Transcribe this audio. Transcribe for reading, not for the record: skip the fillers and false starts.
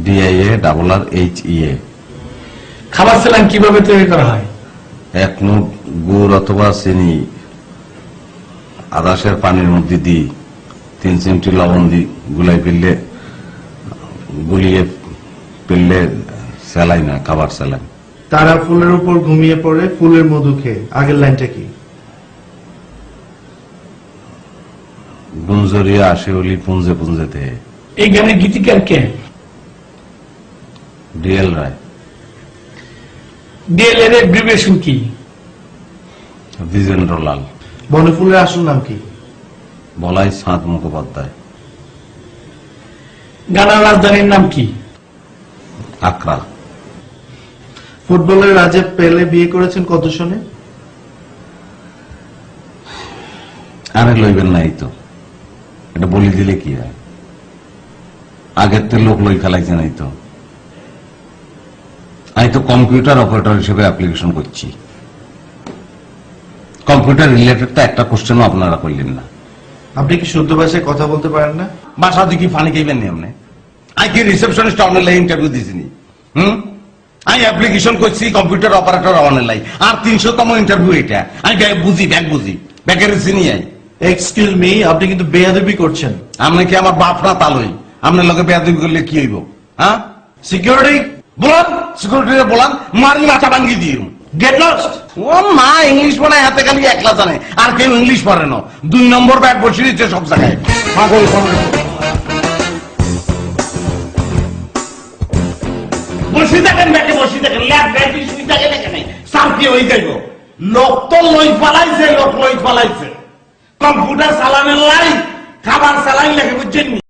DIA খাবার saline কিভাবে তৈরি করা হয়? 1 মুঠ গুড় অথবা চিনি আদাসের পানির মধ্যে দিই 3 চিমটি লবণ দিই গুলিয়ে ফেললে স্যালাইন হয়, খাবার স্যালাইন। তারা ফুলের উপর ঘুমিয়ে পড়ে ফুলের মধু খেয়ে, আগের লাইনটা কি? গুঞ্জরিয়া আশিউলি পুঞ্জে পুঞ্জে দে। এই গানের গীতিকার কে? DL রায়। DL এর ব্রিভেশন কি? দ্বিজেন্দ্র লাল। বনফুলের আসল নাম কি? বলাই চাঁদ মুখোপাধ্যায়। গানার রাজধানীর নাম কি? আকরা। ফুটবলের রাজে পেলে বিয়ে করেছেন কত সনে? আরে লইবেন নাই তো, এটা বলি দিলে কি হয়? আগের তো লোক লই ফেলাইছে নাই তো। আমি তো কম্পিউটার অপারেটর হিসেবে অ্যাপ্লিকেশন করছি। কম্পিউটার রিলেটেড তো একটা কোশ্চেনও আপনারা করলেন না। আপনি কি শুদ্ধ ভাষায় কথা বলতে পারেন না? বাসা দেখি ফানি খাইবেন নি আপনি? আমি কি রিসেপশনিস্ট অনলাইন ইন্টারভিউ দিছিনি? আমি অ্যাপ্লিকেশন করছি কম্পিউটার অপারেটর অনলাইন, আর 300তম ইন্টারভিউ এটা। আমি ব্যাগ বুঝি ব্যাগের চিনি। এক্সকিউজ মি, আপনি কিন্তু বেয়াদবি করছেন। আপনি কি আমার বাপ না তালই? আপনার লোকে বেয়াদবি করলে কি হইব? হ্যাঁ, সিকিউরিটি বলান, সিকিউরিটি বলান, মারি মাথা ভাঙ্গি দিই। Get lost. ও মা, ইংলিশ মনে হাতে খালি একলা জানে, আর কেউ ইংলিশ পারে না। 2 নম্বর ব্যাগ বসিয়ে দিচ্ছে সব জায়গায়। পাগল বসি দেখেন, ব্যাগে বসি দেখেন, ল্যাব ব্যাগে শুই থাকে দেখেন, সার কি হয়ে যাইব? লোক তো লই পালাইছে, কম্পিউটার চালানের লাই খাবার চালাই লাগে, বুঝছেন?